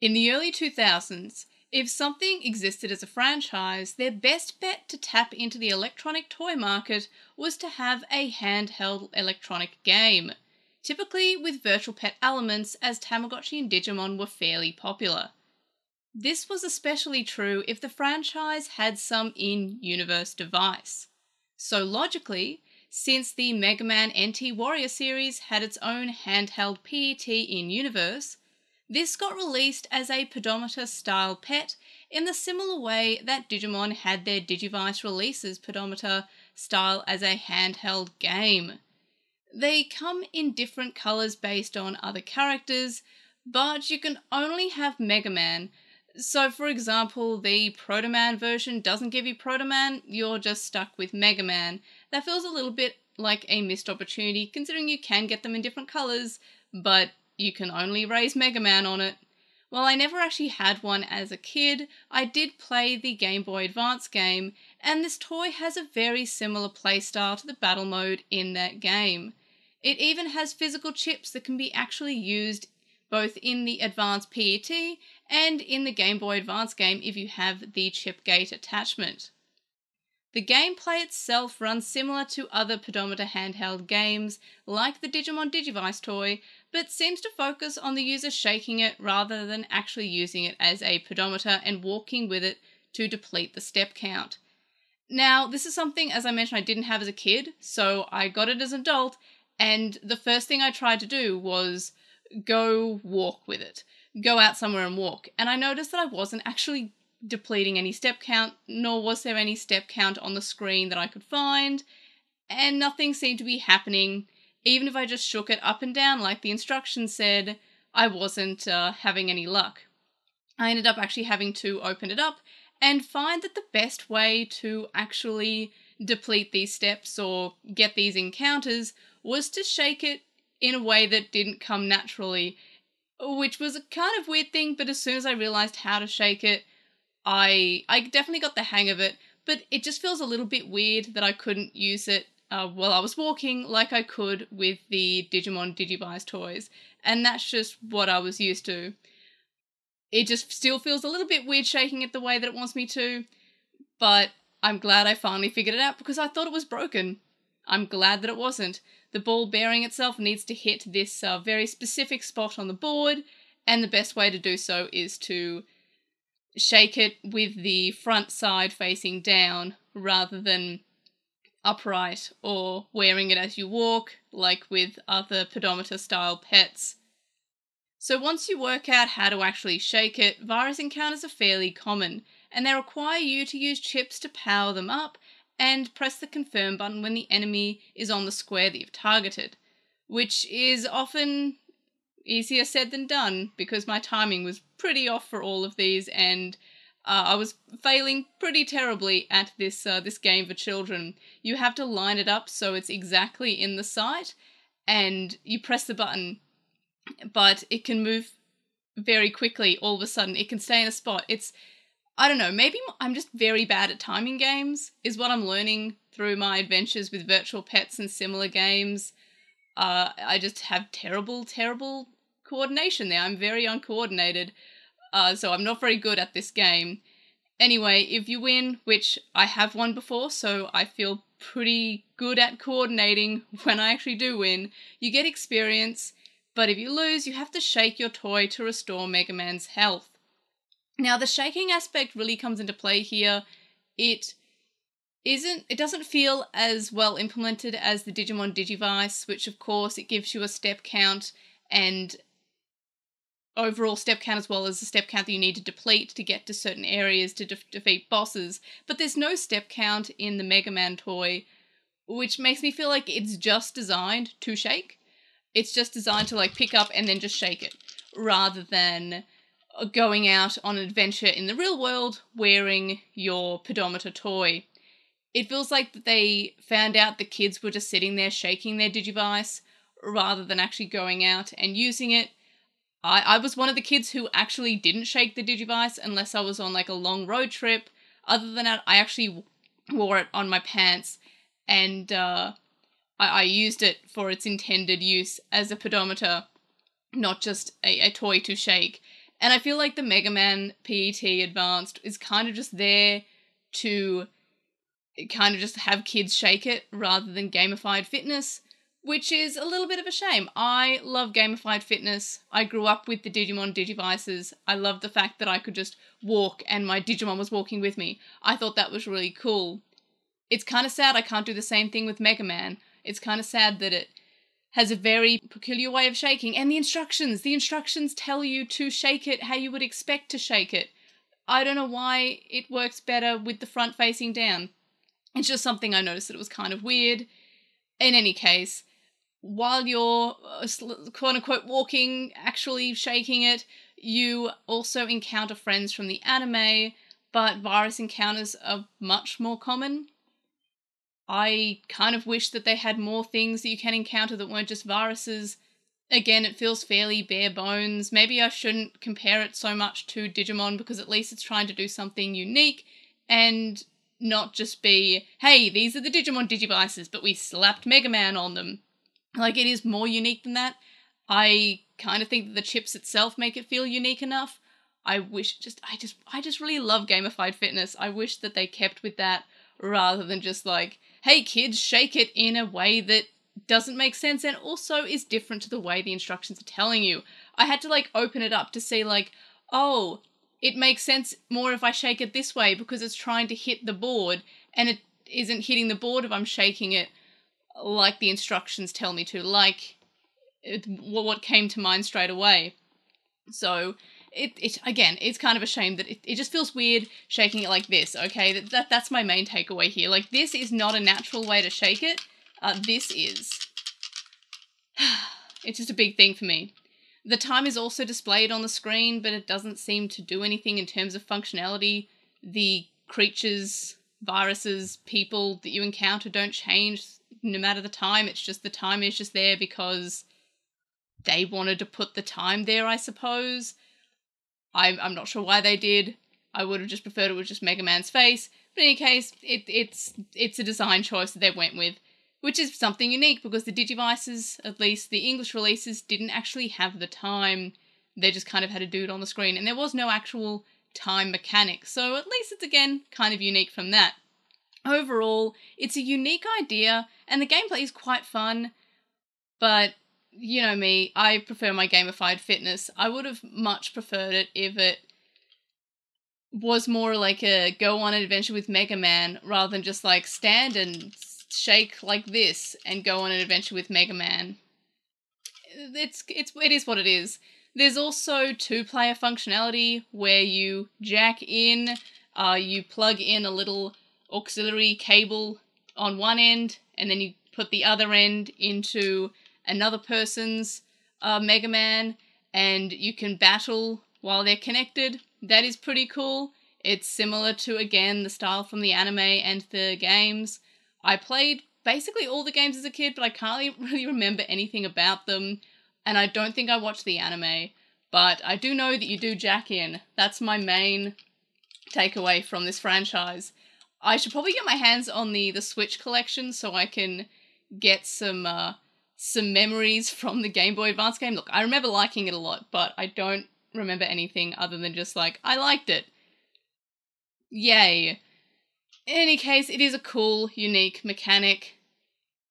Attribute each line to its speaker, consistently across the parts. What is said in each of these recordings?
Speaker 1: In the early 2000s, if something existed as a franchise, their best bet to tap into the electronic toy market was to have a handheld electronic game, typically with virtual pet elements, as Tamagotchi and Digimon were fairly popular. This was especially true if the franchise had some in-universe device. So logically, since the Mega Man NT Warrior series had its own handheld PET in-universe, this got released as a pedometer-style pet in the similar way that Digimon had their Digivice releases pedometer style as a handheld game. They come in different colours based on other characters, but you can only have Mega Man. So, for example, the Proto Man version doesn't give you Proto Man, you're just stuck with Mega Man. That feels a little bit like a missed opportunity, considering you can get them in different colours, but you can only raise Mega Man on it. While I never actually had one as a kid, I did play the Game Boy Advance game, and this toy has a very similar playstyle to the battle mode in that game. It even has physical chips that can be actually used both in the Advance PET and in the Game Boy Advance game if you have the chip gate attachment. The gameplay itself runs similar to other pedometer handheld games, like the Digimon Digivice toy, but seems to focus on the user shaking it rather than actually using it as a pedometer and walking with it to deplete the step count. Now, this is something, as I mentioned, I didn't have as a kid, so I got it as an adult, and the first thing I tried to do was go walk with it. Go out somewhere and walk. And I noticed that I wasn't actually depleting any step count, nor was there any step count on the screen that I could find, and nothing seemed to be happening. Even if I just shook it up and down like the instructions said, I wasn't having any luck. I ended up actually having to open it up and find that the best way to actually deplete these steps or get these encounters was to shake it in a way that didn't come naturally, which was a kind of weird thing, but as soon as I realized how to shake it, I definitely got the hang of it, but it just feels a little bit weird that I couldn't use it while I was walking like I could with the Digimon Digivice toys, and that's just what I was used to. It just still feels a little bit weird shaking it the way that it wants me to, but I'm glad I finally figured it out because I thought it was broken. I'm glad that it wasn't. The ball bearing itself needs to hit this very specific spot on the board, and the best way to do so is to shake it with the front side facing down rather than upright or wearing it as you walk, like with other pedometer style pets. So once you work out how to actually shake it, virus encounters are fairly common, and they require you to use chips to power them up and press the confirm button when the enemy is on the square that you've targeted, which is often easier said than done because my timing was pretty off for all of these, and I was failing pretty terribly at this game for children. You have to line it up so it's exactly in the sight, and you press the button, but it can move very quickly. All of a sudden, it can stay in a spot. I don't know, maybe I'm just very bad at timing games, is what I'm learning through my adventures with virtual pets and similar games. I just have terrible coordination there. I'm very uncoordinated, so I'm not very good at this game. Anyway, if you win, which I have won before, so I feel pretty good at coordinating when I actually do win, you get experience, but if you lose, you have to shake your toy to restore Mega Man's health. Now, the shaking aspect really comes into play here. It doesn't feel as well implemented as the Digimon Digivice, which of course it gives you a step count and overall step count as well as the step count that you need to deplete to get to certain areas to defeat bosses. But there's no step count in the Mega Man toy, which makes me feel like it's just designed to shake. It's just designed to pick up and then just shake it, rather than going out on an adventure in the real world wearing your pedometer toy. It feels like that they found out the kids were just sitting there shaking their Digivice rather than actually going out and using it. I was one of the kids who actually didn't shake the Digivice unless I was on a long road trip. Other than that, I actually wore it on my pants, and I used it for its intended use as a pedometer, not just a toy to shake. And I feel like the Mega Man PET Advanced is kind of just there to kind of just have kids shake it rather than gamified fitness, which is a little bit of a shame. I love gamified fitness. I grew up with the Digimon Digivices. I loved the fact that I could just walk and my Digimon was walking with me. I thought that was really cool. It's kind of sad I can't do the same thing with Mega Man. It's kind of sad that it has a very peculiar way of shaking. And the instructions tell you to shake it how you would expect to shake it. I don't know why it works better with the front facing down. It's just something I noticed that it was kind of weird. In any case, while you're quote-unquote walking, actually shaking it, you also encounter friends from the anime, but virus encounters are much more common. I kind of wish that they had more things that you can encounter that weren't just viruses. Again, it feels fairly bare bones. Maybe I shouldn't compare it so much to Digimon because at least it's trying to do something unique and not just be, hey, these are the Digimon Digivices, but we slapped Mega Man on them. Like, it is more unique than that. I kind of think that the chips itself make it feel unique enough. I just really love gamified fitness. I wish that they kept with that rather than just like, hey kids, shake it in a way that doesn't make sense and also is different to the way the instructions are telling you. I had to like open it up to see like, oh, it makes sense more if I shake it this way because it's trying to hit the board and it isn't hitting the board if I'm shaking it like the instructions tell me to, like what came to mind straight away. So again, it's kind of a shame that it just feels weird shaking it like this, okay? That's my main takeaway here. Like, this is not a natural way to shake it. This is. It's just a big thing for me. The time is also displayed on the screen, but it doesn't seem to do anything in terms of functionality. The creatures, viruses, people that you encounter don't change no matter the time. It's just the time is just there because they wanted to put the time there, I suppose. I'm not sure why they did. I would have just preferred it was just Mega Man's face. But in any case, it's a design choice that they went with, which is something unique because the Digivices, at least the English releases, didn't actually have the time. They just kind of had to do it on the screen, and there was no actual time mechanic. So at least it's, again, kind of unique from that. Overall, it's a unique idea, and the gameplay is quite fun, but you know me, I prefer my gamified fitness. I would have much preferred it if it was more like a go on an adventure with Mega Man rather than just like stand and shake like this and go on an adventure with Mega Man. It is what it is. There's also 2-player functionality where you jack in, you plug in a little auxiliary cable on one end and then you put the other end into another person's Mega Man, and you can battle while they're connected. That is pretty cool. It's similar to, again, the style from the anime and the games. I played basically all the games as a kid, but I can't really remember anything about them, and I don't think I watched the anime, but I do know that you do jack in. That's my main takeaway from this franchise. I should probably get my hands on the Switch collection so I can get some memories from the Game Boy Advance game. Look, I remember liking it a lot, but I don't remember anything other than just like, I liked it. Yay. In any case, it is a cool, unique mechanic.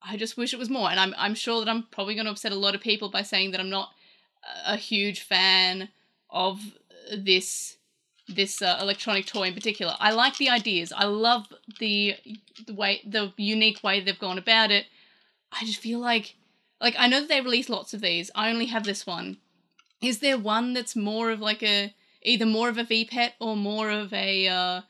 Speaker 1: I just wish it was more, and I'm sure that I'm probably going to upset a lot of people by saying that I'm not a huge fan of this electronic toy in particular. I like the ideas. I love the unique way they've gone about it. I just feel like I know that they release lots of these. I only have this one. Is there one that's more of like either more of a VPET or more of a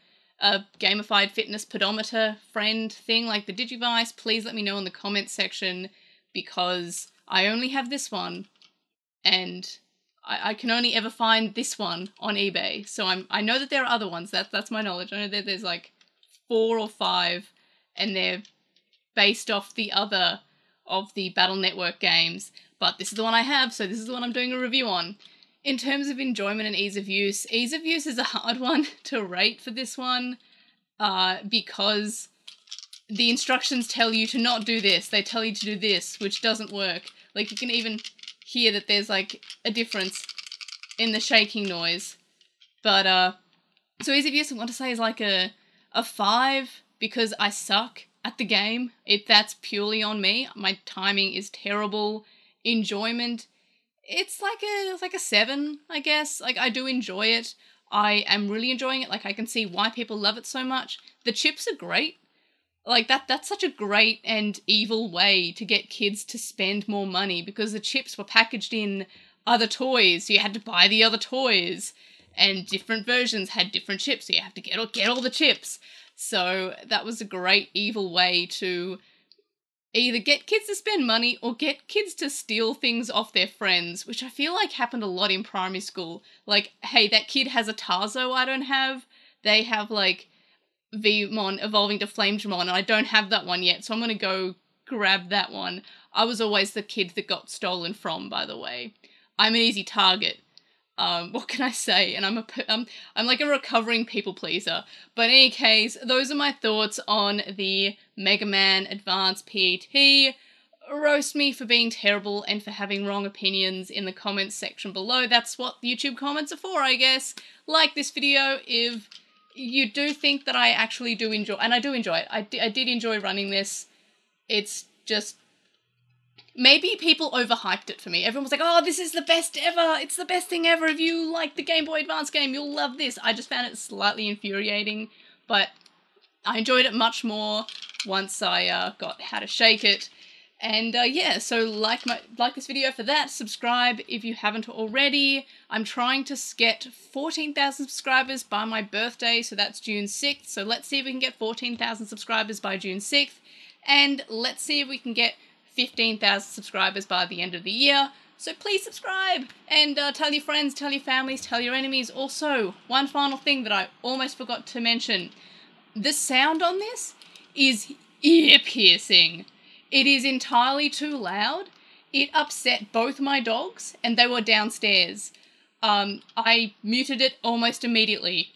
Speaker 1: gamified fitness pedometer friend thing like the Digivice? Please let me know in the comments section because I only have this one and I can only ever find this one on eBay. So I know that there are other ones. That's my knowledge. I know that there's like 4 or 5 and they're based off the other of the Battle Network games, but this is the one I have, so this is the one I'm doing a review on. In terms of enjoyment and ease of use is a hard one to rate for this one, because the instructions tell you to not do this, they tell you to do this, which doesn't work. Like, you can even hear that there's like a difference. in the shaking noise. But, so Easy Abuse I want to say is like a 5 because I suck at the game. That's purely on me. My timing is terrible. Enjoyment, it's like a 7, I guess. Like, I do enjoy it. I am really enjoying it. Like, I can see why people love it so much. The chips are great. Like, that's such a great and evil way to get kids to spend more money, because the chips were packaged in other toys, so you had to buy the other toys, and different versions had different chips, so you have to get all the chips. So that was a great evil way to either get kids to spend money or get kids to steal things off their friends, which I feel like happened a lot in primary school. Like, hey, that kid has a Tarzo I don't have. They have, like, Vmon evolving to Flamedramon, and I don't have that one yet, so I'm gonna go grab that one. I was always the kid that got stolen from, by the way. I'm an easy target. What can I say? And I'm like a recovering people pleaser. But in any case, those are my thoughts on the Mega Man Advance PET. Roast me for being terrible and for having wrong opinions in the comments section below. That's what YouTube comments are for, I guess. Like this video if you do think that I actually do enjoy, and I do enjoy it. I did enjoy running this. It's just, maybe people overhyped it for me. Everyone was like, oh, this is the best ever. It's the best thing ever. If you like the Game Boy Advance game, you'll love this. I just found it slightly infuriating, but I enjoyed it much more once I got How to Shake It. And yeah, so like this video for that, subscribe if you haven't already. I'm trying to get 14,000 subscribers by my birthday, so that's June 6th. So let's see if we can get 14,000 subscribers by June 6th. And let's see if we can get 15,000 subscribers by the end of the year. So please subscribe and tell your friends, tell your families, tell your enemies. Also, one final thing that I almost forgot to mention. The sound on this is ear-piercing. It is entirely too loud. It upset both my dogs, and they were downstairs. I muted it almost immediately.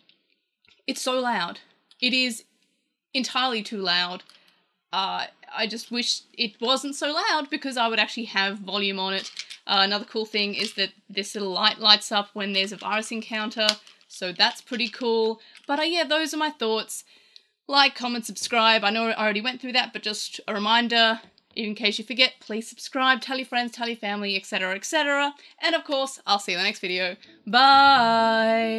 Speaker 1: It's so loud. It is entirely too loud. I just wish it wasn't so loud because I would actually have volume on it. Another cool thing is that this little light lights up when there's a virus encounter, so that's pretty cool. But yeah, those are my thoughts. Like, comment, subscribe. I know I already went through that, but just a reminder, in case you forget, please subscribe, tell your friends, tell your family, etc, etc. And of course, I'll see you in the next video. Bye!